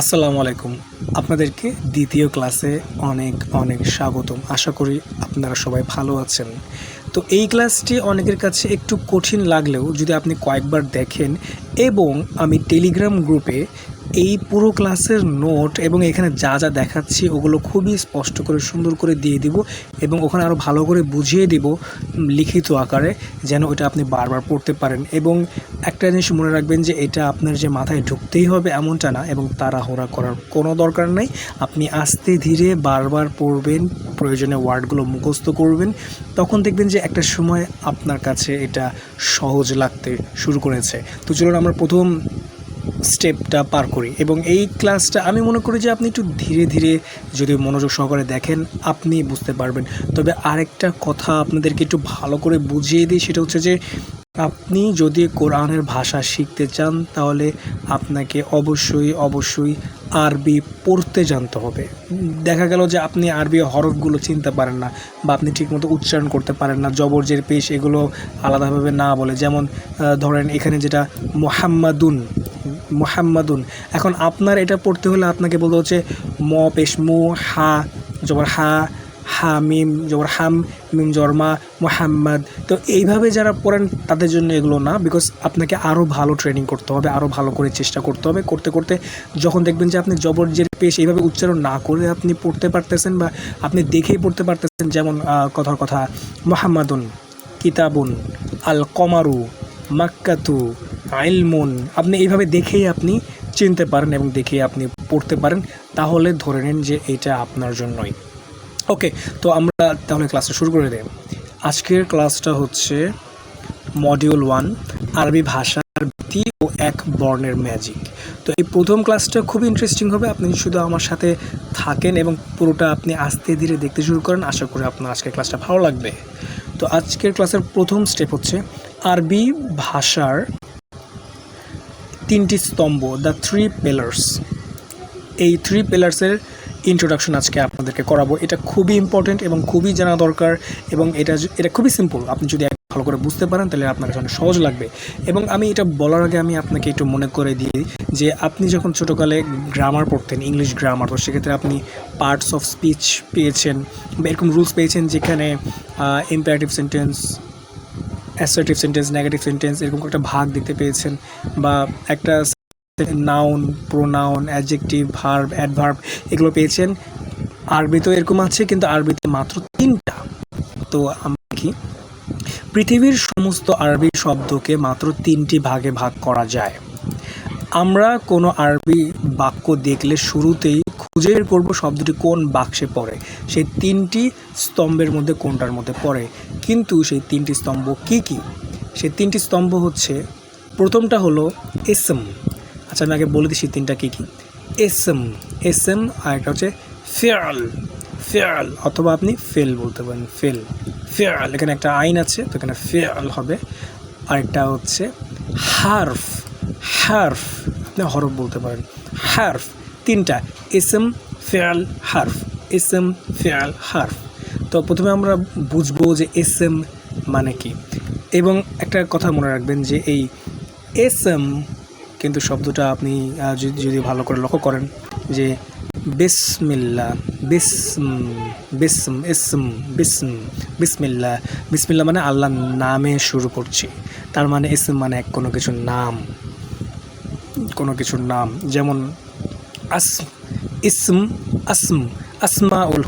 আসসালামু আলাইকুম। আপনাদেরকে দ্বিতীয় ক্লাসে অনেক অনেক স্বাগতম। আশা করি আপনারা সবাই ভালো আছেন। তো এই ক্লাসটি অনেকের কাছে একটু কঠিন লাগলেও যদি আপনি কয়েকবার দেখেন এবং আমি টেলিগ্রাম গ্রুপে এই পুরো ক্লাসের নোট এবং এখানে যা যা দেখাচ্ছি ওগুলো খুবই স্পষ্ট করে সুন্দর করে দিয়ে দিব এবং ওখানে আরও ভালো করে বুঝিয়ে দিব লিখিত আকারে, যেন ওটা আপনি বারবার পড়তে পারেন। এবং একটা জিনিস মনে রাখবেন যে এটা আপনার যে মাথায় ঢুকতেই হবে এমনটা না, এবং তাড়াহুড়া করার কোনো দরকার নেই। আপনি আস্তে ধীরে বারবার পড়বেন, প্রয়োজনে ওয়ার্ডগুলো মুখস্থ করবেন, তখন দেখবেন যে একটা সময় আপনার কাছে এটা সহজ লাগতে শুরু করেছে। তো চলুন আমরা প্রথম স্টেপটা পার করি। এবং এই ক্লাসটা আমি মনে করি যে আপনি একটু ধীরে ধীরে যদি মনোযোগ সহকারে দেখেন আপনি বুঝতে পারবেন। তবে আরেকটা কথা আপনাদেরকে একটু ভালো করে বুঝিয়ে দিই, সেটা হচ্ছে যে আপনি যদি কোরআনের ভাষা শিখতে চান তাহলে আপনাকে অবশ্যই আরবি পড়তে জানতে হবে। দেখা গেল যে আপনি আরবি হরফগুলো চিনতে পারেন না, বা আপনি ঠিকমতো উচ্চারণ করতে পারেন না, জবর জের পেশ এগুলো আলাদাভাবে না বলে। যেমন ধরেন এখানে যেটা মোহাম্মাদুন, এখন আপনার এটা পড়তে হলে আপনাকে বলতে হচ্ছে ম পেশ মু, হা জবর হা, হা মিম জবর হাম, মিম জবর মা, মোহাম্মদ। তো এইভাবে যারা পড়েন তাদের জন্য এগুলো না, বিকজ আপনাকে আরও ভালো ট্রেনিং করতে হবে, আরও ভালো করে চেষ্টা করতে হবে। করতে করতে যখন দেখবেন যে আপনি জবর জের পেশ এইভাবে উচ্চারণ না করে আপনি পড়তে পারতেছেন, বা আপনি দেখেই পড়তে পারতেছেন, যেমন কথার কথা মোহাম্মাদুন, কিতাবুন, আল কমারু, মাক্কাতু, ইলমুন, আপনি এইভাবে দেখেই আপনি চিনতে পারেন এবং দেখেই আপনি পড়তে পারেন, তাহলে ধরে নিন যে এটা আপনার জন্যই। ওকে, তো আমরা তাহলে ক্লাসটা শুরু করে দেব। আজকের ক্লাসটা হচ্ছে মডিউল 1, আরবি ভাষার ভিত্তি ও এক বর্ণের ম্যাজিক। তো এই প্রথম ক্লাসটা খুবই ইন্টারেস্টিং হবে, আপনি শুধু আমার সাথে থাকেন এবং পুরোটা আপনি আস্তে ধীরে দেখতে শুরু করেন। আশা করি আপনার আজকের ক্লাসটা ভালো লাগবে। তো আজকের ক্লাসের প্রথম স্টেপ হচ্ছে আরবি ভাষার 3টি স্তম্ভ, দ্য 3 পিলার্স। এই 3 পিলার্সের ইন্ট্রোডাকশন আজকে আপনাদেরকে করাবো। এটা খুবই ইম্পর্টেন্ট এবং খুবই জানা দরকার, এবং এটা খুবই সিম্পল। আপনি যদি ভালো করে বুঝতে পারেন তাহলে আপনার কাছে অনেক সহজ লাগবে। এবং আমি এটা বলার আগে আমি আপনাকে একটু মনে করে দিই যে আপনি যখন ছোটোকালে গ্রামার পড়তেন, ইংলিশ গ্রামার, তো সেক্ষেত্রে আপনি পার্টস অফ স্পিচ পেয়েছেন বা এরকম রুলস পেয়েছেন, যেখানে imperative sentence, assertive sentence, negative sentence এরকম একটা ভাগ দেখতে পেয়েছেন, বা একটা noun, pronoun, adjective, verb, adverb এগুলো পেয়েছেন। আরবিতেও এরকম আছে, কিন্তু আরবিতে মাত্র 3টা। তো আমরা কি পৃথিবীর সমস্ত আরবি শব্দকে মাত্র 3টি ভাগে ভাগ করা যায়। আমরা কোনো আরবি বাক্য দেখলে শুরুতেই খুঁজে বের করব শব্দটি কোন বাক্সে পড়ে, সেই 3টি স্তম্ভের মধ্যে কোনটার মধ্যে পড়ে। কিন্তু সেই 3টি স্তম্ভ কি কি? সেই 3টি স্তম্ভ হচ্ছে, প্রথমটা হলো ইসম। আচ্ছা, আমি আগে বলে দিচ্ছি 3টা কী কী। ইসম, আর একটা হচ্ছে ফেয়াল, অথবা আপনি ফেল বলতে পারেন, ফেয়াল, এখানে একটা আইন আছে তো এখানে ফেয়াল হবে। আরেকটা হচ্ছে হার্ফ, আপনি হরফ বলতে পারেন, হার্ফ। 3টা, ইসম, ফেয়াল, হার্ফ। তো প্রথমে আমরা বুঝবো যে ইসম মানে কি। এবং একটা কথা মনে রাখবেন যে এই ইসম কিন্তু শব্দটা আপনি যদি ভালো করে লক্ষ্য করেন যে বিসমিল্লাহ, বিসমিল্লাহ মানে আল্লাহর নামে শুরু করছি। তার মানে ইসম মানে কোনো কিছুর নাম, যেমন আসমাউল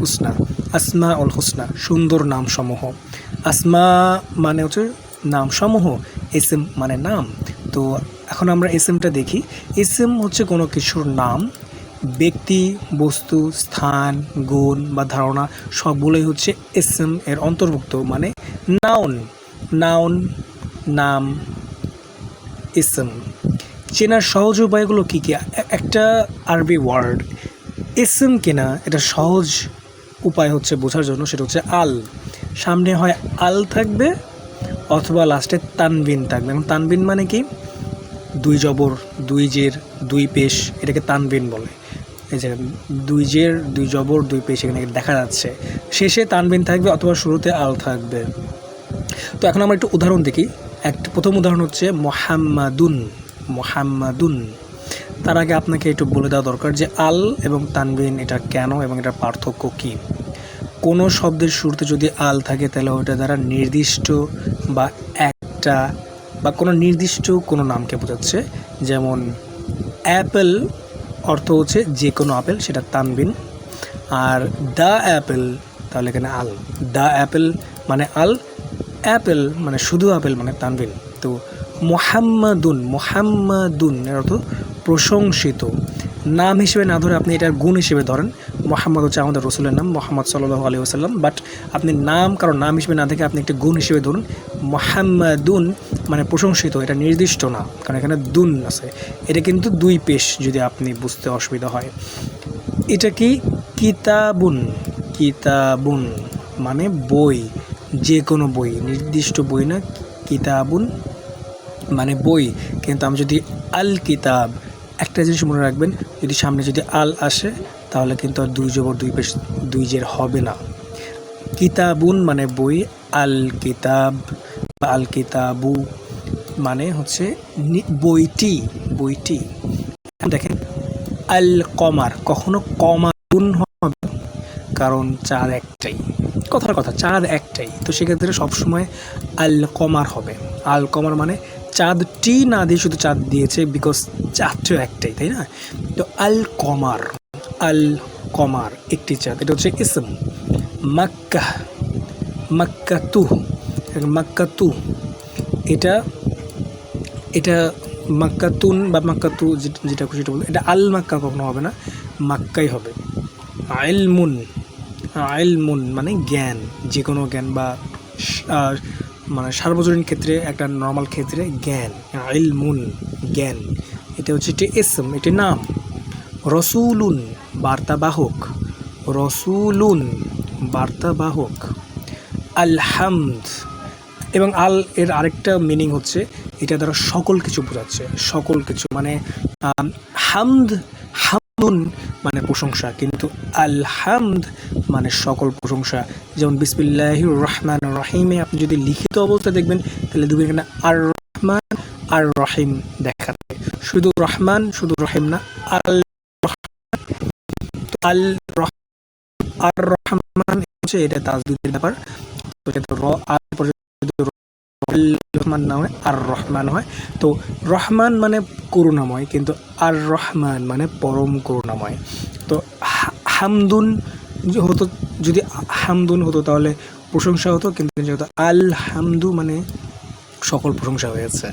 হুসনা, সুন্দর নাম সমূহ। আসমা মানে হচ্ছে নাম সমূহ, ইসম মানে নাম। তো এখন আমরা ইসমটা দেখি। ইসম হচ্ছে কোনো কিছুর নাম, ব্যক্তি, বস্তু, স্থান, গুণ বা ধারণা সবগুলোই হচ্ছে ইসম এর অন্তর্ভুক্ত, মানে নাউন, নাম, ইসম। চেনার সহজ উপায়গুলো কী কী? একটা আরবি ওয়ার্ড ইসম কিনা এটা সহজ উপায় হচ্ছে বোঝার জন্য, সেটা হচ্ছে আল। সামনে হয় আল থাকবে অথবা লাস্টে তানবিন থাকবে। এবং তানবিন মানে কি? 2 জবর, 2 জের, 2 পেশ, এটাকে তানবিন বলে। এই যে 2 জের, 2 জবর, 2 পেশ এখানে দেখা যাচ্ছে। শেষে তানবিন থাকবে অথবা শুরুতে আল থাকবে। তো এখন আমরা একটু উদাহরণ দেখি। প্রথম উদাহরণ হচ্ছে মোহাম্মাদুন। তার আগে আপনাকে একটু বলে দেওয়া দরকার যে আল এবং তানবিন এটা কেন এবং এটার পার্থক্য কী। কোনো শব্দের শুরুতে যদি আল থাকে তাহলে ওটা দ্বারা নির্দিষ্ট বা একটা বা কোনো নির্দিষ্ট কোনো নামকে বোঝাচ্ছে। যেমন অ্যাপেল অর্থ হচ্ছে যে কোনো আপেল, সেটা তানবিন। আর দ্য অ্যাপেল তাহলে এখানে আল, দ্য অ্যাপেল মানে আল, অ্যাপেল মানে শুধু আপেল মানে তানবিন। তো মোহাম্মদুন এর অর্থ প্রশংসিত। নাম হিসেবে না ধরে আপনি এটার গুণ হিসেবে ধরেন। মোহাম্মদ হচ্ছে আমাদের রসুলের নাম, মোহাম্মদ সাল্লাল্লাহু আলাইহি ওয়াসাল্লাম। বাট আপনি নাম কারণ নাম হিসেবে না দেখে আপনি একটা গুণ হিসেবে ধরুন। মোহাম্মদুন মানে প্রশংসিত, এটা নির্দিষ্ট না কারণ এখানে দুন আছে। এটা কিন্তু দুই পেশ, যদি আপনি বুঝতে অসুবিধা হয়। এটা কি কিতাবুন, কিতাবুন মানে বই, যে কোনো বই, নির্দিষ্ট বই না। কিতাবুন মানে বই। কিন্তু আমি যদি আল কিতাব, একটা জিনিস মনে রাখবেন, যদি সামনে যদি আল আসে তাহলে কিন্তু আর দুই জবর দুই পেশ দুই জের হবে না। কিতাবুন মানে বই, আল কিতাব বা আল কিতাবু মানে হচ্ছে বইটি, বইটি। দেখেন আল কমার, কখনো কমারুন হবে কারণ চাঁদ একটাই, কথার কথা চাঁদ একটাই, তো সেক্ষেত্রে সবসময় আল কমার হবে। আল কমার মানে চাঁদটি না দিয়ে শুধু চাঁদ দিয়েছে, বিকজ চাঁদটিও একটাই, তাই না? তো আল কমার, আল কমার একটি চাঁদ, এটা হচ্ছে ইসম। মাক্কা, মাক্কাতু, মাক্কাতু এটা এটা মাক্কাতুন বা মাক্কাতু যেটা খুশি সেটা বলবো। এটা আল মাক্কা কখনো হবে না, মাক্কাই হবে। আইলমুন, আইলমুন মানে জ্ঞান, যে কোনো জ্ঞান বা মানে সার্বজনীন ক্ষেত্রে, একটা নর্মাল ক্ষেত্রে জ্ঞান। আইলমুন জ্ঞান, এটা হচ্ছে একটি ইসম, এটি নাম। রসুলুন বার্তাবাহক, রসুলুন বার্তাবাহক। আলহামদ, এবং আল এর আরেকটা মিনিং হচ্ছে এটা দ্বারা সকল কিছু বোঝাচ্ছে, সকল কিছু মানে হামদ, হামদুন মানে প্রশংসা, কিন্তু আলহামদ মানে সকল প্রশংসা। যেমন বিসমিল্লাহির রহমানির রহিমে আপনি যদি লিখিত অবস্থায় দেখবেন তাহলে দেখবেন এখানে আর রহমান আর রহিম দেখা যায়, শুধু রহমান শুধু রহিম না, আল আল আর রহমান হচ্ছে এটা তাজদীদের ব্যাপার। তো এটা র আল পর্যন্ত রহমান না হয় আর রহমান হয়। তো রহমান মানে করুণাময়, কিন্তু আর রহমান মানে পরম করুণাময়। তো হামদুন হতো, যদি হামদুন হতো তাহলে প্রশংসা হতো, কিন্তু যেহেতু আল হামদু মানে সকল প্রশংসা হয়েছে।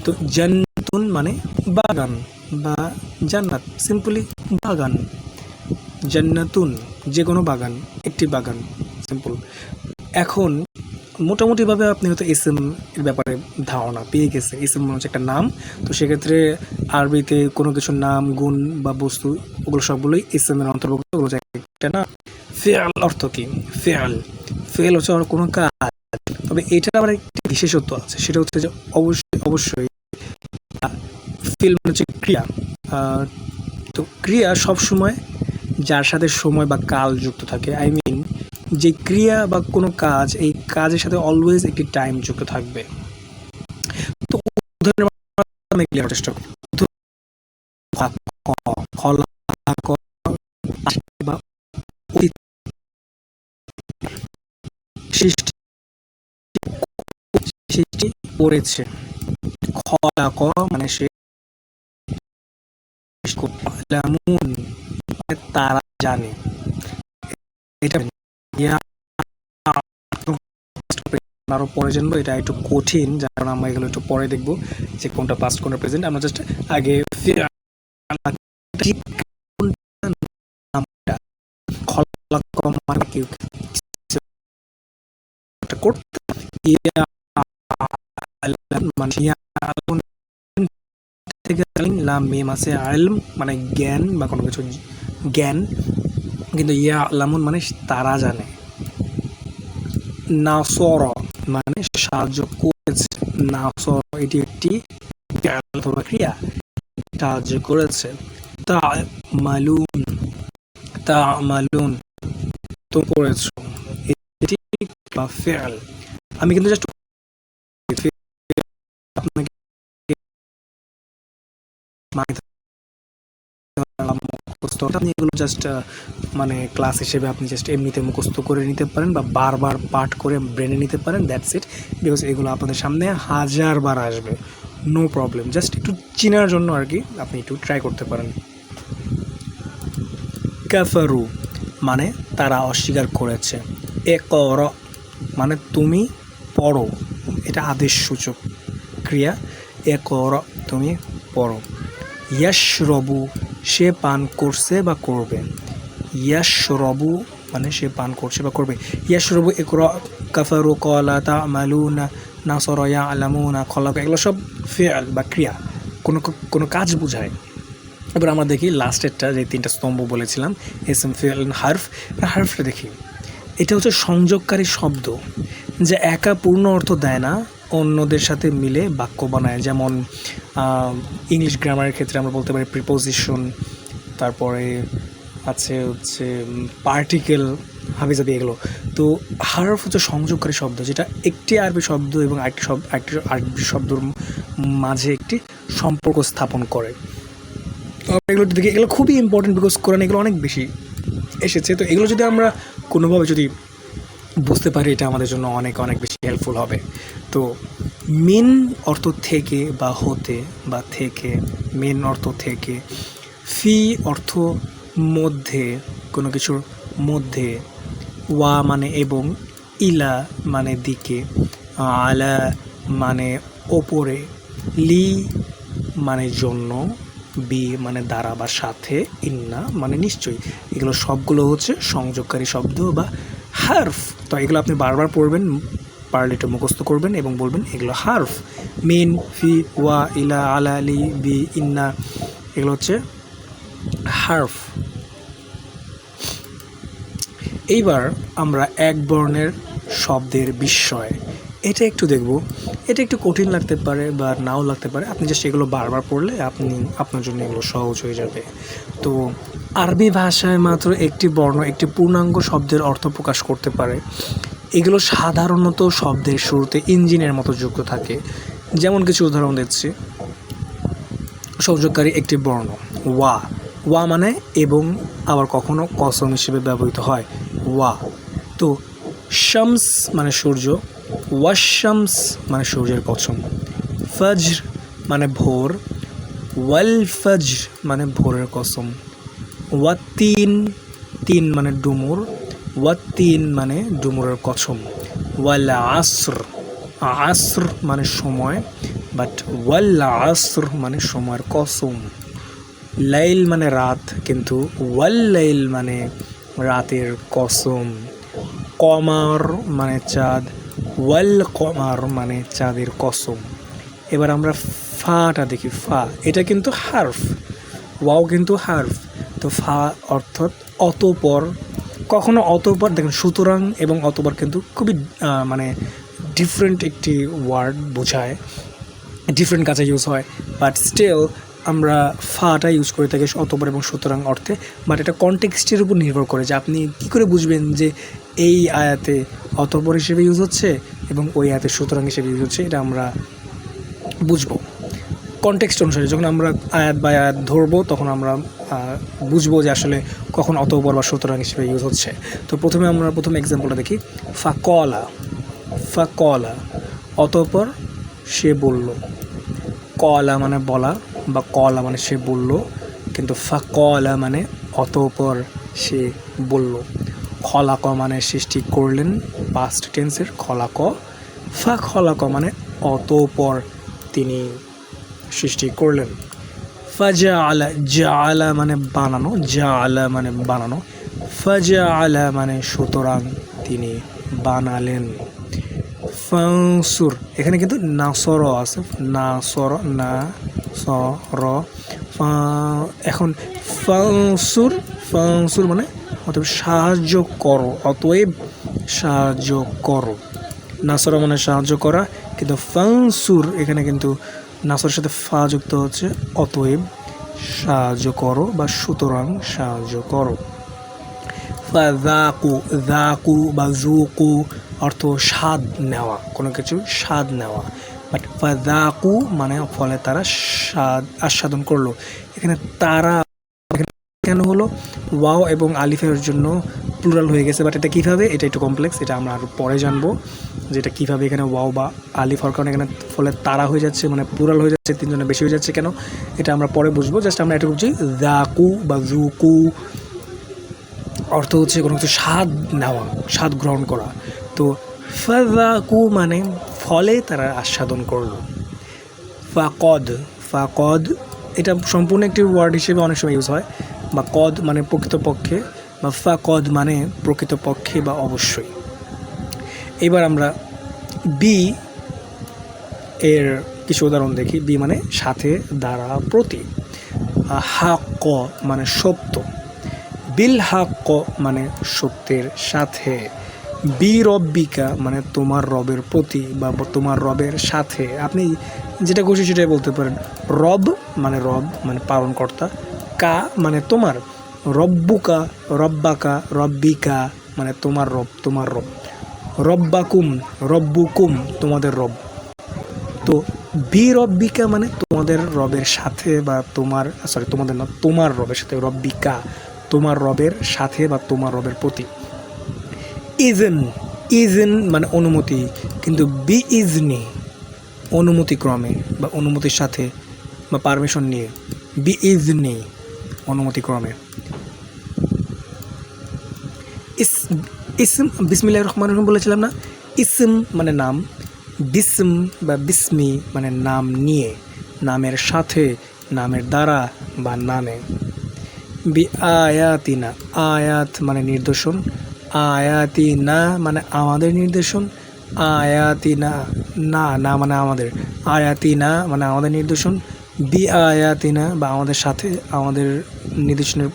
তো জান্নাতুন মানে বাগান বা জান্নাত, সিম্পলি বাগান। জান্নাতুন যে কোনো বাগান, একটি বাগান, সিম্পল। এখন মোটামুটিভাবে আপনি হয়তো এসএম এর ব্যাপারে ধারণা পেয়ে গেছে। এসএম হচ্ছে একটা নাম, তো সেক্ষেত্রে আরবিতে কোনো কিছুর নাম, গুণ বা বস্তু ওগুলো সবগুলোই এসএম এর অন্তর্ভুক্ত। ওগুলো একটা না। ফেয়াল অর্থ কি? ফেয়াল, ফেল হচ্ছে কোনো কাজ, তবে এটার আবার একটি বিশেষত্ব আছে, সেটা হচ্ছে যে অবশ্যই ফেল মানে হচ্ছে ক্রিয়া। তো ক্রিয়া সবসময় যার সাথে সময় বা কাল যুক্ত থাকে, আই মিন যে ক্রিয়া বা কোনো কাজ, এই কাজের সাথে অলওয়েজ একটি টাইম যুক্ত থাকবে। তো উদাহরণের চেষ্টা করি, সৃষ্টি করেছে, খলাক মানে সে, তারা জানে, এটা আরো পরে জানবো। এটা একটু কঠিন, যার কারণে আমরা এগুলো একটু পরে দেখবো যে কোনটা পাস্ট কোনটা প্রেজেন্ট। আমরা জাস্ট আগে মানে জ্ঞান বা কোনো কিছু জ্ঞান, কিন্তু ইয়া আলামুন মানে তারা জানে। নাসর মানে সাহায্য করেছে, নাসর এটি একটি ক্রিয়া, সাহায্য করেছে। তা মালুন, তা মালুন তো করেছো, এটি বা ফেল। আমি কিন্তু জাস্ট আপনাকে মুখস্থ, আপনি এগুলো জাস্ট মানে ক্লাস হিসেবে আপনি জাস্ট এমনিতে মুখস্থ করে নিতে পারেন বা বারবার পাঠ করে ব্রেনে নিতে পারেন, দ্যাটস ইট। বিকজ এগুলো আপনাদের সামনে হাজারবার আসবে, নো প্রবলেম, জাস্ট একটু চেনার জন্য আর কি আপনি একটু ট্রাই করতে পারেন। কাফারু মানে তারা অস্বীকার করেছে। একর মানে তুমি পড়ো, এটা আদেশ সূচক ক্রিয়া, একর তুমি পড়ো। ইয়াশরবু সে পান করছে বা করবে, ইয়াশরবু মানে সে পান করছে বা করবে। ইয়াশরবু একর কাফারু কলা তা'মালুনা নাসরা ইয়া'লামুনা খলাক, এগুলো সব ফিআল বা ক্রিয়া, কোনো কাজ বোঝায়। এবার আমরা দেখি লাস্টেরটা, যে তিনটা স্তম্ভ বলেছিলাম ইসম ফিআল হারফ, হারফটা দেখি। এটা হচ্ছে সংযোগকারী শব্দ, যা একা পূর্ণ অর্থ দেয় না, অন্যদের সাথে মিলে বাক্য বানায়। যেমন ইংলিশ গ্রামারের ক্ষেত্রে আমরা বলতে পারি প্রিপোজিশন, তারপরে হচ্ছে পার্টিকেল, হাবিজাবি, এগুলো। তো হারফ হচ্ছে সংযোগকারী শব্দ, যেটা একটি আরবি শব্দ এবং আরেকটি আরবি শব্দর মাঝে একটি সম্পর্ক স্থাপন করে। এগুলো দেখি, এগুলো খুবই ইম্পর্টেন্ট, বিকজ কোরআন এগুলো অনেক বেশি এসেছে। তো এগুলো যদি আমরা কোনোভাবে যদি বুঝতে পারি, এটা আমাদের জন্য অনেক অনেক বেশি হেল্পফুল হবে। তো মেন অর্থ থেকে বা হতে বা থেকে, মেন অর্থ থেকে, ফি অর্থ মধ্যে, কোনো কিছুর মধ্যে, ওয়া মানে এবং, ইলা মানে দিকে, আলা মানে ওপরে, লি মানে জন্য, বি মানে দ্বারা বা সাথে, ইন্না মানে নিশ্চয়ই। এগুলো সবগুলো হচ্ছে সংযোগকারী শব্দ বা হারফ। তো এগুলো আপনি বারবার পড়বেন, পারলে একটু মুখস্থ করবেন এবং বলবেন এগুলো হারফ। মিন, ফি, ওয়া, ইলা, আলা, লি, বি, ইন্না, এগুলো হচ্ছে হারফ। এইবার আমরা এক বর্ণের শব্দের বিস্ময়, এটা একটু দেখব। এটা একটু কঠিন লাগতে পারে বা নাও লাগতে পারে, আপনি জাস্ট এগুলো বারবার পড়লে আপনার জন্য এগুলো সহজ হয়ে যাবে। তো আরবি ভাষায় মাত্র একটি বর্ণ একটি পূর্ণাঙ্গ শব্দের অর্থ প্রকাশ করতে পারে। এগুলো সাধারণত শব্দের শুরুতে ইঞ্জিনের মতো যুক্ত থাকে। যেমন কিছু উদাহরণ দিচ্ছি। সংযোগকারী একটি বর্ণ ওয়া, ওয়া মানে এবং, আবার কখনো কসম হিসেবে ব্যবহৃত হয় ওয়া। তো শামস মানে সূর্য, ওয়াশামস মানে সূর্যের কসম, ফজর মানে ভোর, ওয়াল ফজর মানে ভোরের কসম, ওয়াতিন, তিন মানে ডুমুর, ওয়াতিন মানে ডুমুরের কসম, ওয়াল আসর, আসর মানে সময়, বাট ওয়াল আসর মানে সময়ের কসম, লাইল মানে রাত, কিন্তু ওয়াল লাইল মানে রাতের কসম, কমার মানে চাঁদ, ওয়াল কমার মানে চাঁদের কসম। এবার আমরা ফাটা দেখি, ফা এটা কিন্তু হারফ, ওয়াও কিন্তু হারফ। তো ফা অর্থাৎ অতঃপর, কখনো অতঃপর দেখেন, সুতরাং এবং অতঃপর কিন্তু খুবই মানে ডিফারেন্ট একটি ওয়ার্ড বোঝায়, ডিফারেন্ট কাজে ইউজ হয়, বাট স্টিল আমরা ফাটা ইউজ করে থাকি অতঃপর এবং সুতরাং অর্থে। বাট এটা কনটেক্সটের উপর নির্ভর করে যে আপনি কী করে বুঝবেন যে এই আয়াতে অতঃপর হিসেবে ইউজ হচ্ছে এবং ওই আয়াতে সুতরাং হিসেবে ইউজ হচ্ছে। এটা আমরা বুঝবো কনটেক্সট অনুসারে। যখন আমরা আয়াত বা আয়াত ধরবো তখন আমরা বুঝবো যে আসলে কখন অতঃপর বা সুতরাং হিসেবে ইউজ হচ্ছে। তো আমরা প্রথম এক্সাম্পলটা দেখি। ফাকলা, ফাকলা অতঃপর সে বলল, কলা মানে বলা বা কলা মানে সে বলল, কিন্তু ফাকলা মানে অতঃপর সে বলল। খলাক মানে সৃষ্টি করলেন, পাস্ট টেন্সের খলাক। ফাখলাক মানে অতঃপর তিনি সৃষ্টি করলেন। ফাজাআলা, জাআলা মানে বানানো, জাআলা মানে বানানো, ফাজাআলা মানে সুতরাং তিনি বানালেন। ফানসুর, এখানে কিন্তু নাসর আছে, নাসর না সর, এখন ফানসুর, ফানসুর মানে অতএব সাহায্য করো, অতএব সাহায্য করো। নাসর মানে সাহায্য করা, কিন্তু ফানসুর এখানে কিন্তু নাসরের সাথে ফা যুক্ত হচ্ছে, অতএব সাহায্য করো বা সুতরাং সাহায্য করো। ফাযাকু, যাকু বা যুকু অর্থ স্বাদ নেওয়া, কোনো কিছু স্বাদ নেওয়া, বাট ফাযাকু মানে ফলে তারা স্বাদ আস্বাদন করলো। এখানে তারা কেন হলো? ওয়াও এবং আলিফের জন্য প্লুরাল হয়ে গেছে, বাট এটা কীভাবে, এটা একটু কমপ্লেক্স, এটা আমরা আরও পরে জানবো যে এটা কীভাবে এখানে ওয়াও বা আলিফ হওয়ার কারণে এখানে ফলে তারা হয়ে যাচ্ছে, মানে প্লুরাল হয়ে যাচ্ছে, তিনজনের বেশি হয়ে যাচ্ছে কেন, এটা আমরা পরে বুঝবো। জাস্ট আমরা এটা বুঝছি জাকু বা জুকু অর্থ হচ্ছে কোনো কিছু স্বাদ নেওয়া, স্বাদ গ্রহণ করা। তো ফাজাকু মানে ফলে তারা আস্বাদন করলো। ফাকদ, ফাকদ এটা সম্পূর্ণ একটি ওয়ার্ড হিসেবে অনেক সময় ইউজ হয়, বা কদ মানে প্রকৃতপক্ষে, বা ফাকদ মানে প্রকৃতপক্ষে বা অবশ্যই। এবার আমরা বি এর কিছু উদাহরণ দেখি। বি মানে সাথে, দ্বারা, প্রতি। হাক্ক মানে সত্য। বিল হাক্ক মানে সত্যের সাথে। বি রব্বিকা মানে তোমার রবের প্রতি বা তোমার রবের সাথে। আপনি যেটা খুশি সেটাই বলতে পারেন। রব মানে রব মানে পালনকর্তা। কা মানে তোমার। রব্বুকা, রব্বাকা, রব্বিকা মানে তোমার রব, তোমার রব। রব্বাকুম, রব্বুকুম তোমাদের রব। তো বি রব্বিকা মানে তোমাদের রবের সাথে বা তোমার, সরি তোমাদের না, তোমার রবের সাথে। রব্বিকা তোমার রবের সাথে বা তোমার রবের প্রতি। ইজেন, ইজেন মানে অনুমতি, কিন্তু বি ইজনি অনুমতিক্রমে বা অনুমতির সাথে বা পারমিশন নিয়ে। বি ইজনি অনুমতিক্রমে। ইসম, বিসমিল্লাহির রহমানির রহিম বলেছিলাম না? ইসম মানে নাম, বিসম বা বিসমি মানে নাম নিয়ে, নামের সাথে, নামের দ্বারা বা নামে। বি আয়াতিনা, আয়াত মানে নির্দেশন, আয়াতিনা মানে আমাদের নির্দেশন, আয়াতিনা না, না মানে আমাদের, আয়াতিনা মানে আমাদের নির্দেশন, বি আয়াতিনা বা আমাদের সাথে, আমাদের নির্দেশনের।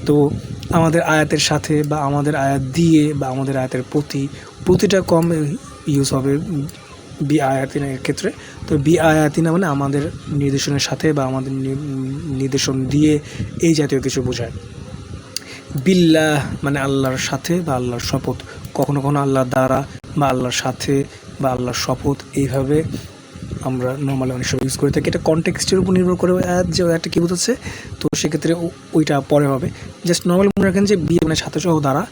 তো আমাদের আয়াতের সাথে বা আমাদের আয়াত দিয়ে বা আমাদের আয়াতের প্রতি, প্রতিটা কম ইউজ হবে বি আয়াতিনা এর ক্ষেত্রে। তো বি আয়াতিনা মানে আমাদের নির্দেশনের সাথে বা আমাদের নির্দেশন দিয়ে, এই জাতীয় কিছু বোঝায়। বিল্লাহ মানে আল্লাহর সাথে বা আল্লাহর শপথ। কখনো কখনো আল্লাহ দ্বারা বা আল্লাহর সাথে বা আল্লাহর শপথ, এইভাবে আমরা নর্মালি অনেক সময় ইউজ করে থাকি। এটা কনটেক্সটের উপর নির্ভর করে যে একটা কী বোঝাচ্ছে, তো সেক্ষেত্রে ওইটা পরে হবে। জাস্ট নর্মালি মনে রাখেন যে বি মানে সাথে সহ দ্বারা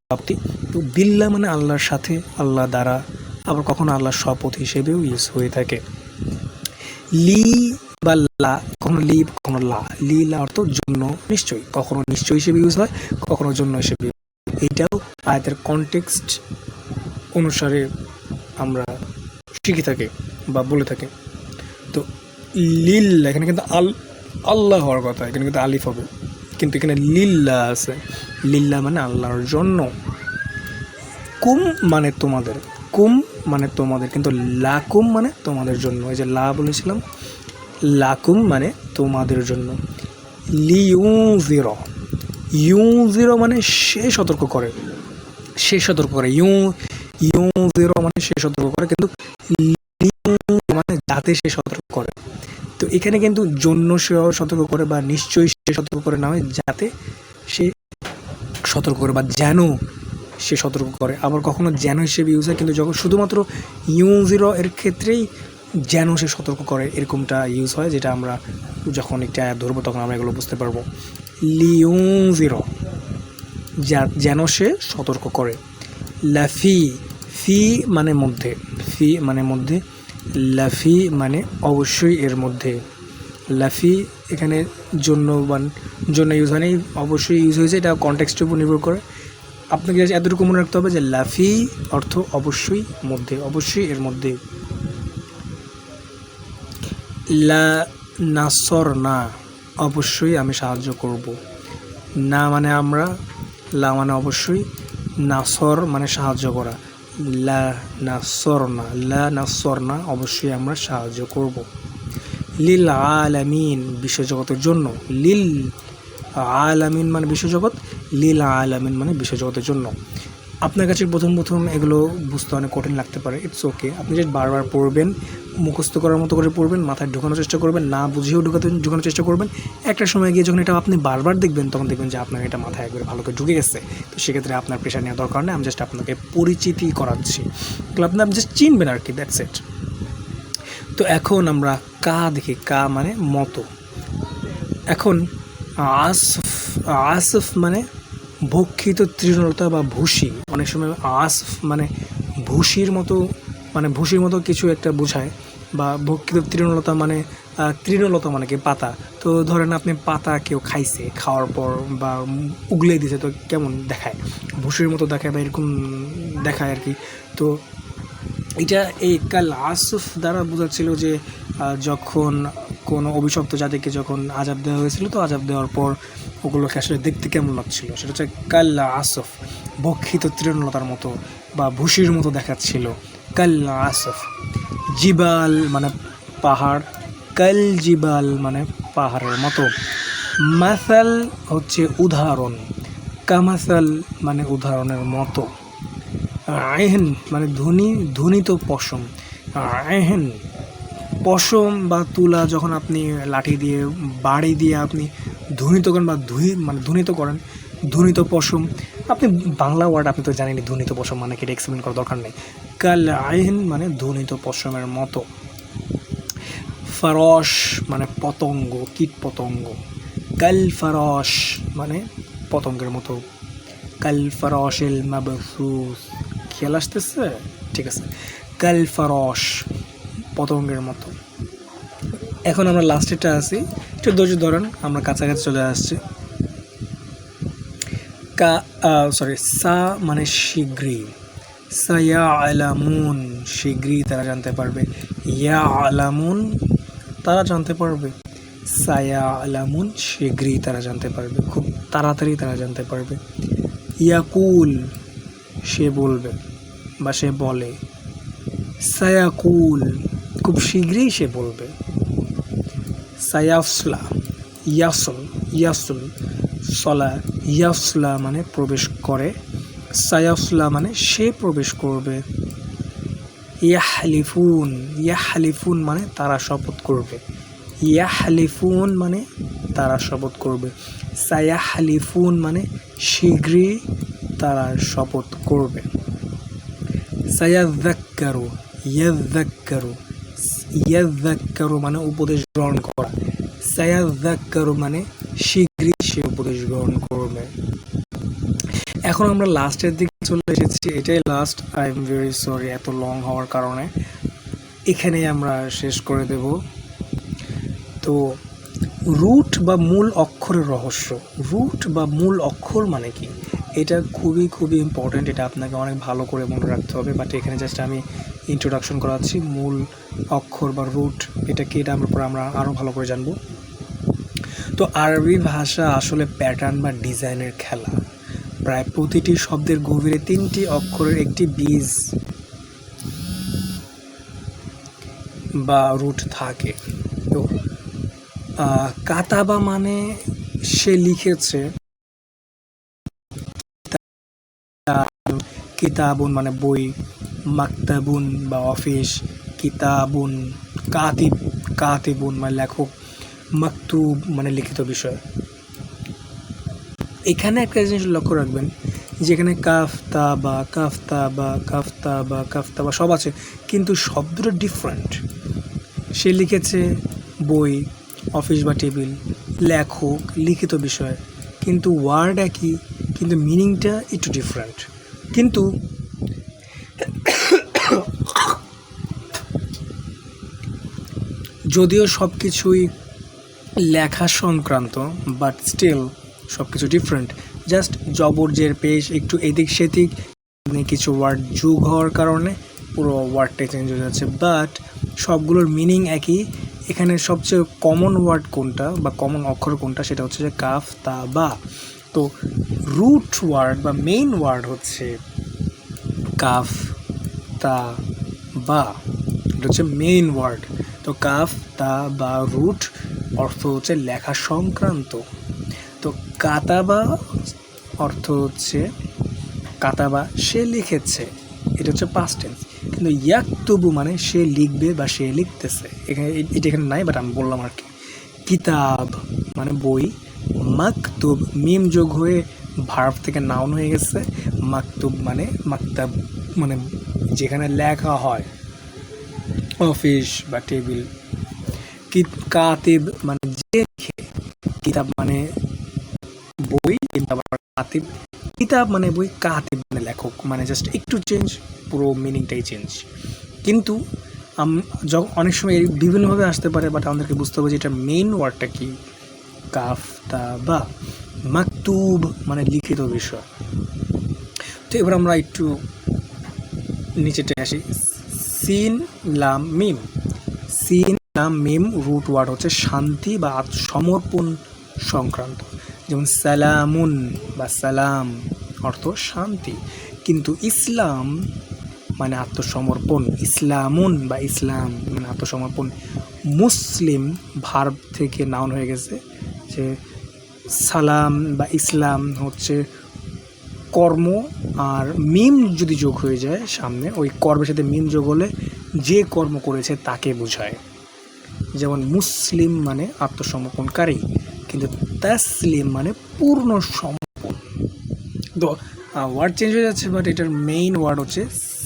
প্রাপ্তি। তো বিল্লাহ মানে আল্লাহর সাথে, আল্লাহ দ্বারা, আবার কখনো আল্লাহর শপথ হিসেবেও ইউজ হয়ে থাকে। লি বা লা, কখনো লি কখনো লা। লি লা অর্থ জন্য, নিশ্চয়ই, কখনো নিশ্চয় হিসেবে ইউজ হয়, কখনো জন্য হিসেবে। এইটাও আয়াতের কনটেক্সট অনুসারে আমরা শিখে থাকি বা বলে থাকি। তো লিল্লা এখানে কিন্তু আল্লাহ হওয়ার কথা, এখানে কিন্তু আলিফ হবে, কিন্তু এখানে লিল্লা আছে। লিল্লা মানে আল্লাহর জন্য। কুম মানে তোমাদের, কুম মানে তোমাদের, কিন্তু লাকুম মানে তোমাদের জন্য। এই যে লা বলেছিলাম, লাকুম মানে তোমাদের জন্য। লিউযিরা, ইউযিরা মানে সে সতর্ক করে, সে সতর্ক করে। ইউযিরা মানে সে সতর্ক করে, কিন্তু মানে যাতে সে সতর্ক করে। তো এখানে কিন্তু জন্য সে সতর্ক করে বা নিশ্চয়ই সে সতর্ক করে না হয়, যাতে সে সতর্ক করে বা যেন সে সতর্ক করে। আবার কখনো যেন হিসেবে ইউজ হয়, কিন্তু যখন শুধুমাত্র ইউযিরা এর ক্ষেত্রেই যেন সে সতর্ক করে এরকমটা ইউজ হয়, যেটা আমরা যখন একটা আয়াত ধরবো তখন আমরা এগুলো বুঝতে পারবো। লিউযিরা যেন সে সতর্ক করে। লাফি, ফি মানে মধ্যে, ফি মানে মধ্যে, লাফি মানে অবশ্যই এর মধ্যে। লাফি এখানে জন্য ইউজ হয়নি, অবশ্যই ইউজ হয়েছে, এটা কনটেক্সটের উপর নির্ভর করে। আপনাকে এতটুকু মনে রাখতে হবে যে লাফি অর্থ অবশ্যই মধ্যে, অবশ্যই এর মধ্যে। লা নাসর না অবশ্যই আমি সাহায্য করব। না মানে আমরা, লা মানে অবশ্যই, নাসর মানে সাহায্য করা। লা নাসর না, লা নাসর না অবশ্যই আমরা সাহায্য করব। লিল আলামিন বিশ্বজগতের জন্য। লিল আলামিন মানে বিশ্বজগৎ, লিল আলামিন মানে বিশ্বজগতের জন্য। আপনার কাছে প্রথম এগুলো বুঝতে অনেক কঠিন লাগতে পারে, ইটস ওকে। আপনি যে বারবার পড়বেন, মুখস্থ করার মতো করে পড়বেন, মাথায় ঢোকানোর চেষ্টা করবেন, না বুঝেও ঢোকানোর চেষ্টা করবেন। একটা সময় গিয়ে যখন এটা আপনি বারবার দেখবেন, তখন দেখবেন যে আপনার এটা মাথায় একবার ভালো করে ঢুকে গেছে। তো সেক্ষেত্রে আপনার প্রেশার নেওয়ার দরকার নেই, আমি জাস্ট আপনাকে পরিচিতি করাচ্ছি, এগুলো আপনি জাস্ট চিনবেন আর কি, দ্যাটস ইট। তো এখন আমরা কা দেখি, কা মানে মতো। এখন আসফ, আসফ মানে ভক্ষিত তৃণলতা বা ভুসি। অনেক সময় আসফ মানে ভুসির মতো, মানে ভুসির মতো কিছু একটা বোঝায়, বা ভক্ষিত তৃণলতা মানে তৃণলতা মানে কি পাতা। তো ধরেন আপনি পাতা কেউ খাইছে, খাওয়ার পর বা উগলে দিছে, তো কেমন দেখায়, ভুসির মতো দেখায় বা এরকম দেখায় আর কি। তো এটা এই কাল আসফ দ্বারা বোঝাচ্ছিল যে যখন কোনো অভিশপ্ত জাতিকে যখন আযাব দেওয়া হয়েছিল, তো আযাব দেওয়ার পর ওগুলোকে আসলে দেখতে কেমন লাগছিল, সেটা হচ্ছে কাল্লা আসফ, ভক্ষিত তৃণলতার মতো বা ভুসির মতো দেখাচ্ছিল, কাল্লা আসফ। জিবাল মানে পাহাড়, কাল জিবাল মানে পাহাড়ের মতো। মাসাল হচ্ছে উদাহরণ, কামাসাল মানে উদাহরণের মতো। আহেন মানে ধ্বনিত পশম, আহেন পশম বা তুলা যখন আপনি লাঠি দিয়ে বাড়ি দিয়ে আপনি ধ্বনিত করেন বা ধ্বনিত করেন, ধ্বনিত পশম। আপনি বাংলা ওয়ার্ড আপনি তো জানেনই, ধ্বনিত পশম মানে কি, এটা এক্সপ্লেন করার দরকার নেই। কাল আহেন মানে ধ্বনিত পশমের মতো। ফারস মানে পতঙ্গ, কীট পতঙ্গ। কাল ফারস মানে পতঙ্গের মতো। কাল ফারসিল মাবসুস, খেয়াল আসতেছে? ঠিক আছে, কাল ফারস পতঙ্গের মতো। এখন আমরা লাস্টেরটা আছি, একটু ধৈর্য ধরেন, আমরা কাছাকাছি চলে আসছি। সা মানে শীঘ্রই, সায়া আলামুন শীঘ্রই তারা জানতে পারবে, ইয়া আলামুন তারা জানতে পারবে, সায়া আলামুন শীঘ্রই তারা জানতে পারবে, খুব তাড়াতাড়ি তারা জানতে পারবে। ইয়াকুল সে বলবে বা সে বলে, সায়াকুল খুব শীঘ্রই সে বলবে। সায়াফসলা, ইয়াসল, ইয়াসুল সলা, ইয়াসলা মানে প্রবেশ করে, সায়াফসলা মানে সে প্রবেশ করবে। ইয়াহলিফুন, ইয়াহলিফুন মানে তারা শপথ করবে, ইয়াহলিফুন মানে তারা শপথ করবে। সায়াহলিফুন মানে শীঘ্রই তারা শপথ করবে। সায়াযাক্কারু, ইয়াযাক্কারু, ইয়াযাক্কারু মানে উপদেশ গ্রহণ করা, সায়াযাক্কারু মানে শীঘ্রই সে উপদেশ গ্রহণ করবে। এখন আমরা লাস্টের দিকে চলে এসেছি, এটাই last. I am very sorry এত লং হওয়ার কারণে, এখানেই আমরা শেষ করে দেব। তো রুট বা মূল অক্ষরের রহস্য, রুট বা মূল অক্ষর মানে কি, এটা খুবই খুবই ইম্পর্ট্যান্ট, এটা আপনাকে অনেক ভালো করে মনে রাখতে হবে। বাট এখানে জাস্ট আমি ইন্ট্রোডাকশন করাচ্ছি, মূল অক্ষর বা রুট এটা কি, এটা আমরা আরও ভালো করে জানবো। তো আরবি ভাষা আসলে প্যাটার্ন বা ডিজাইনের খেলা। প্রায় প্রতিটি শব্দের গভীরে 3টি অক্ষরের একটি বীজ বা রুট থাকে। তো কাতাবা মানে সে লিখেছে, কিতাবুন মানে বই, মাকতাবুন বা অফিস, কিতাবুন, কাতিব, কাতিবুন মানে লেখক, মাকতুব মানে লিখিত বিষয়। এখানে একটা জিনিস লক্ষ্য রাখবেন, যেখানে কাফতা বা কাফতা বা কাফতা বা কাফতা বা সব আছে, কিন্তু শব্দটা ডিফারেন্ট। সে লিখেছে বই, অফিস বা টেবিল, লেখক, লিখিত বিষয়, কিন্তু ওয়ার্ড একই, কিন্তু মিনিংটা একটু ডিফারেন্ট। কিন্তু যদিও সব কিছুই লেখা সংক্রান্ত, বাট স্টিল সব কিছু ডিফারেন্ট। জাস্ট জবরজের পেশ একটু এদিক সেদিক, কিছু ওয়ার্ড যোগ হওয়ার কারণে পুরো ওয়ার্ডটা চেঞ্জ হয়ে যাচ্ছে, বাট সবগুলোর মিনিং একই। এখানে সবচেয়ে কমন ওয়ার্ড কোনটা বা কমন অক্ষর কোনটা, সেটা হচ্ছে যে কাফ তা বা। তো রুট ওয়ার্ড বা মেইন ওয়ার্ড হচ্ছে কাফ তা বা, এটা হচ্ছে মেইন ওয়ার্ড। তো কাফ তা বা রুট অর্থ হচ্ছে লেখা সংক্রান্ত। তো কাতাবা অর্থ হচ্ছে কাতাবা সে লিখেছে, এটা হচ্ছে পাস্ট টেন্স। কিন্তু ইয়াকতুবু মানে সে লিখবে বা সে লিখতেছে, এখানে এটা এখানে নাই, বাট আমি বললাম আর কি। কিতাব মানে বই, মাকতুব মিম যোগ হয়ে ভার্ব থেকে নাউন হয়ে গেছে, মাকতুব মানে মাকতাব মানে যেখানে লেখা হয়, অফিস বা টেবিল। কাতিব মানে যে লিখে, কিতাব মানে আবার কাতিব, কিতাব মানে বই, কাতিব মানে লেখক, মানে জাস্ট একটু চেঞ্জ, পুরো মিনিংটাই চেঞ্জ। কিন্তু অনেক সময় বিভিন্নভাবে আসতে পারে, বাট আমাদেরকে বুঝতে হবে যে এটা মেইন ওয়ার্ডটা কি। কাফ তা বা, মাকতুব মানে লিখিত বিষয়। তো এবার আমরা একটু নিচেতে আসি। সিন লাম মিম, সিন লাম মিম রুট ওয়ার্ড হচ্ছে শান্তি বা সমর্পণ সংক্রান্ত। যেমন সালামুন বা সালাম অর্থ শান্তি, কিন্তু ইসলাম মানে আত্মসমর্পণ, ইসলামুন বা ইসলাম মানে আত্মসমর্পণ। মুসলিম ভার্ব থেকে নাউন হয়ে গেছে, যে সালাম বা ইসলাম হচ্ছে কর্ম, আর মিম যদি যোগ হয়ে যায় সামনে, ওই কর্মের সাথে মিম যোগ হলে যে কর্ম করেছে তাকে বোঝায়। যেমন মুসলিম মানে আত্মসমর্পণকারী, কিন্তু তাসলিম মানে পূর্ণ সমর্পণ। তো ওয়ার্ড চেঞ্জ হয়ে যাচ্ছে, বাট এটার মেইন ওয়ার্ড হচ্ছে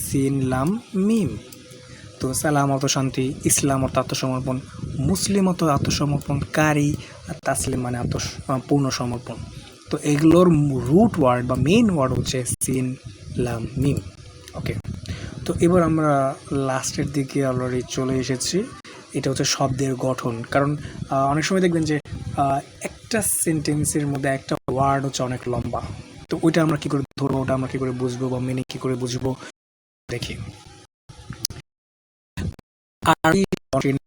সিন লাম মিম। তো সালাম অর্থ শান্তি, ইসলাম অর্থ আত্মসমর্পণ, মুসলিম অর্থ আত্মসমর্পণকারী, আর তাসলিম মানে পূর্ণ সমর্পণ। তো এগুলোর রুট ওয়ার্ড বা মেইন ওয়ার্ড হচ্ছে সিন লাম মিম। ওকে, তো এবার আমরা লাস্টের দিকে অলরেডি চলে এসেছি। এটা হচ্ছে শব্দের গঠন, কারণ অনেক সময় দেখবেন যে একটা সেন্টেন্সের মধ্যে একটা ওয়ার্ড হচ্ছে অনেক লম্বা, তো ওইটা আমরা কী করে ধরবো, ওটা আমরা কী করে বুঝবো বা মিনিং কী করে বুঝবো দেখি।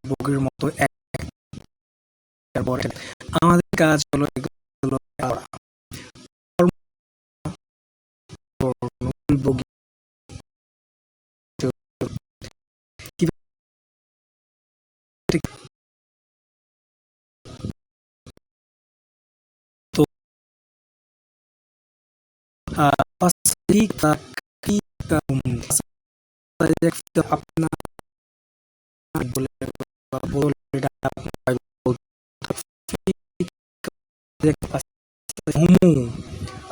বগির মতো আমাদের কাজ হলো এগুলো করা।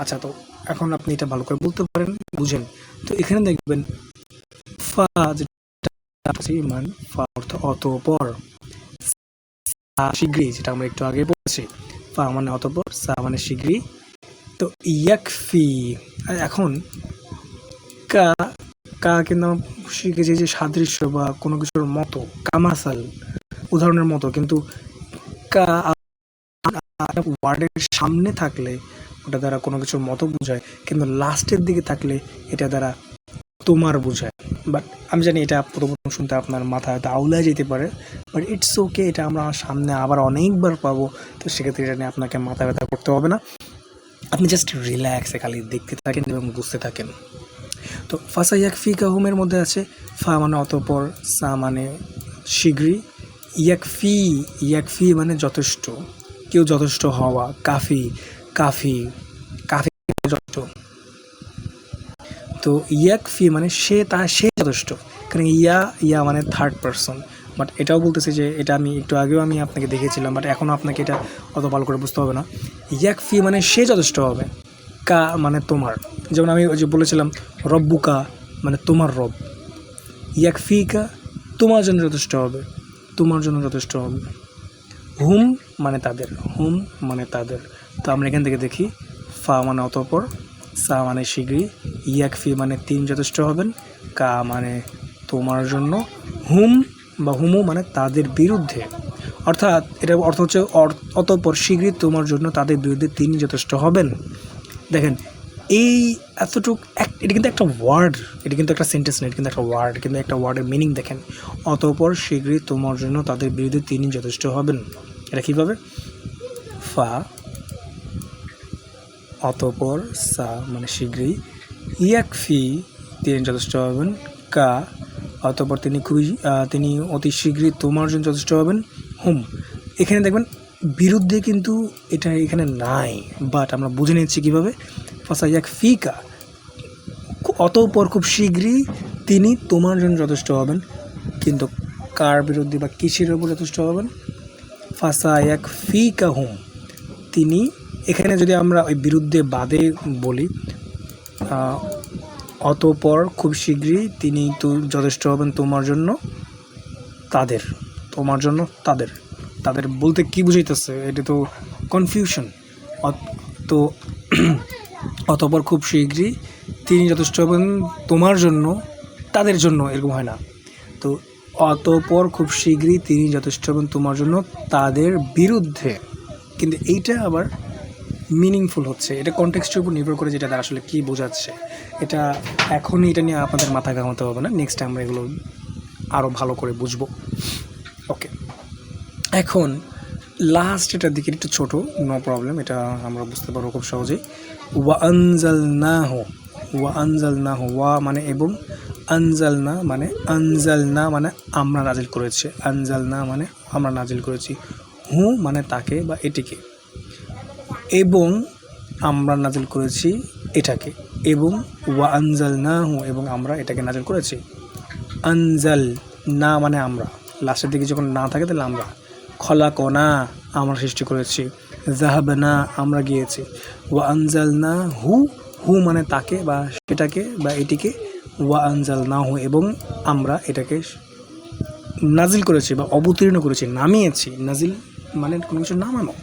আচ্ছা, তো এখন আপনি এটা ভালো করে বলতে পারেন, বুঝেন। তো এখানে দেখবেন ফা, মান ফা অর্থ অতঃপর, শীঘ্রই, যেটা আমরা একটু আগে বলছি। ফা মানে অতঃপর, সা মানে শীঘ্রই। তো ইয়াকফি, এখন কা, কা কিন্তু আমরা শিখেছি যে সাদৃশ্য বা কোনো কিছুর মতো, কামাসাল উদাহরণের মতো, কিন্তু কা ওয়ার্ডের সামনে থাকলে ওটা দ্বারা কোনো কিছুর মতো বোঝায়, কিন্তু লাস্টের দিকে থাকলে এটা দ্বারা তোমার বোঝায়। বাট আমি জানি এটা প্রথম শুনতে আপনার মাথায় হয়তো আউলায় যেতে পারে, বাট ইটস ওকে, এটা আমরা সামনে আবার অনেকবার পাবো, তো সেক্ষেত্রে এটা নিয়ে আপনাকে মাথা ব্যথা করতে হবে না। আপনি জাস্ট রিল্যাক্সে খালি দেখতে থাকেন এবং বুঝতে থাকেন। তো ফাসা ইয়াকফি কাহুমের মধ্যে আছে ফা মানে অতঃপর, সা মানে শীঘ্রই, ইয়াকফি, ইয়াকফি মানে যথেষ্ট, কেউ যথেষ্ট হওয়া, কাফি, কাফি, কাফি যথেষ্ট। তো ইয়াকফি মানে সে যথেষ্ট, কারণ ইয়া মানে থার্ড পারসন। বাট এটাও বলতেছে যে এটা আমি একটু আগেও আমি আপনাকে দেখেছিলাম, বাট এখনও আপনাকে এটা অত ভালো করে বুঝতে হবে না। ইয়াকফি মানে সে যথেষ্ট হবে, কা মানে তোমার, যেমন আমি ওই যে বলেছিলাম রব্বুকা মানে তোমার রব, ইয়াকফিকা তোমার জন্য যথেষ্ট হবে, তোমার জন্য যথেষ্ট হবে। হুম মানে তাদের, হুম মানে তাদের। তো আমরা এখান থেকে দেখি ফা মানে অতঃপর, সা মানে শীঘ্রই, ইয়াকফি মানে তিনি যথেষ্ট হবেন, কা মানে তোমার জন্য, হুম বা হুমু মানে তাদের বিরুদ্ধে, অর্থাৎ এটা অর্থ হচ্ছে অতঃপর শীঘ্রই তোমার জন্য তাদের বিরুদ্ধে তিনি যথেষ্ট হবেন। দেখেন এই এতটুক, এটা কিন্তু একটা ওয়ার্ড, এটা কিন্তু একটা সেন্টেন্স না, এটা কিন্তু একটা ওয়ার্ড, কিন্তু একটা ওয়ার্ডের মিনিং দেখেন, অতঃপর শীঘ্রই তোমার জন্য তাদের বিরুদ্ধে তিনি যথেষ্ট হবেন। এটা কীভাবে, ফা অতঃপর, সা মানে শীঘ্রই, ইয়াকফি তিনি যথেষ্ট হবেন, কা অতঃপর তিনি অতি শীঘ্রই তোমার জন্য যথেষ্ট হবেন, হুম। এখানে দেখবেন বিরুদ্ধে কিন্তু এটা এখানে নাই, বাট আমরা বুঝে নিচ্ছি কীভাবে, ফাসা ইয়াকফিকা অতঃপর খুব শীঘ্রই তিনি তোমার জন্য যথেষ্ট হবেন, কিন্তু কার বিরুদ্ধে বা কিসের উপর যথেষ্ট হবেন, ফাসা ইয়াকফিকা হুম তিনি। এখানে যদি আমরা ওই বিরুদ্ধে বাদে বলি, অতঃপর খুব শীঘ্রই তিনি তো যথেষ্ট হবেন তোমার জন্য তাদের, তোমার জন্য তাদের, তাদের বলতে কি বুঝাইতেছে, এটা তো কনফিউশন। তো অতঃপর খুব শীঘ্রই তিনি যথেষ্ট হবেন তোমার জন্য, তাদের জন্য, এরকম হয় না। তো অতঃপর খুব শীঘ্রই তিনি যথেষ্ট হবেন তোমার জন্য তাদের বিরুদ্ধে, কিন্তু এইটা আবার মিনিংফুল হচ্ছে, এটা কনটেক্সটের উপর নির্ভর করে যেটা তারা আসলে কী বোঝাচ্ছে। এটা এখনই এটা নিয়ে আপনাদের মাথা ঘামাতে হবে না, নেক্সট আমরা এগুলো আরও ভালো করে বুঝবো। ওকে, এখন লাস্ট এটার দিকে একটু ছোটো, নো প্রবলেম, এটা আমরা বুঝতে পারবো খুব সহজেই। ওয়া আনজালনাহু, ওয়া আনজালনাহু, ওয়া মানে এবং, আনজালনা মানে আমরা নাজিল করেছি, আনজালনা মানে আমরা নাজিল করেছি, হু মানে তাকে বা এটিকে, এবং আমরা নাজিল করেছি এটাকে, এবং ওয়া আনজালনাহু এবং আমরা এটাকে নাজিল করেছি। আনজাল না মানে আমরা, লাস্টের দিকে যখন না থাকে তাহলে আমরা। খলাকনা আমরা সৃষ্টি করেছি, যাহাবনা আমরা গিয়েছি, ওয়া আনজালনা হু, হু মানে তাকে বা সেটাকে বা এটিকে, ওয়া আনজালনাহু এবং আমরা এটাকে নাজিল করেছি বা অবতীর্ণ করেছি, নামিয়েছি। নাজিল মানে কোনো কিছু নামানো।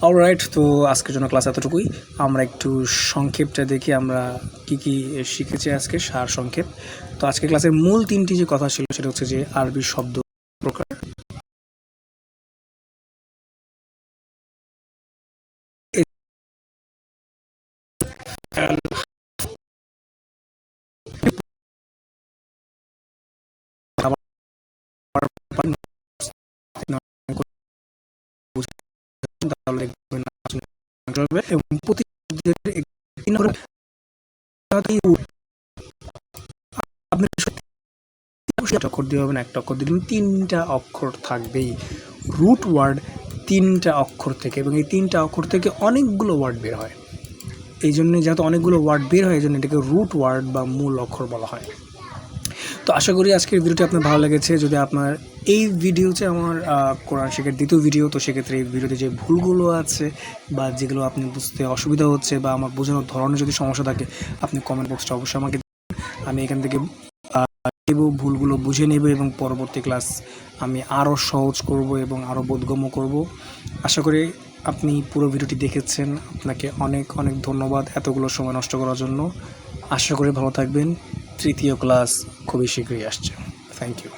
অলরাইট, তো আজকের জন্য ক্লাস এতটুকুই। আমরা একটু সংক্ষেপটা দেখি আমরা কি কি শিখেছি আজকে, সার সংক্ষেপ। তো আজকে ক্লাসের মূল তিনটি যে কথা ছিল সেটা হচ্ছে যে আরবি শব্দ প্রকার, এবং অক্ষর দিয়ে হবে না, একটা অক্ষর দিলেন, তিনটা অক্ষর থাকবেই। রুট ওয়ার্ড তিনটা অক্ষর থেকে, এবং এই তিনটা অক্ষর থেকে অনেকগুলো ওয়ার্ড বের হয়। এই জন্যে যেহেতু অনেকগুলো ওয়ার্ড বের হয়, এই জন্য এটাকে রুট ওয়ার্ড বা মূল অক্ষর বলা হয়। তো আশা করি আজকের ভিডিওটি আপনার ভালো লেগেছে। যদি আপনার এই ভিডিও হচ্ছে আমার কোরআন শেখার দ্বিতীয় ভিডিও, তো সেক্ষেত্রে এই ভিডিওতে যে ভুলগুলো আছে বা যেগুলো আপনি বুঝতে অসুবিধা হচ্ছে বা আমার বোঝানোর ধরনের যদি সমস্যা থাকে, আপনি কমেন্ট বক্সটা অবশ্যই আমাকে, আমি এখান থেকে ভুলগুলো বুঝে নেব এবং পরবর্তী ক্লাস আমি আরও সহজ করব এবং আরও বোধগম্য করব। আশা করি আপনি পুরো ভিডিওটি দেখেছেন, আপনাকে অনেক অনেক ধন্যবাদ এতগুলো সময় নষ্ট করার জন্য। আশা করি ভালো থাকবেন। তৃতীয় ক্লাস খুবই শীঘ্রই আসছে। Thank you.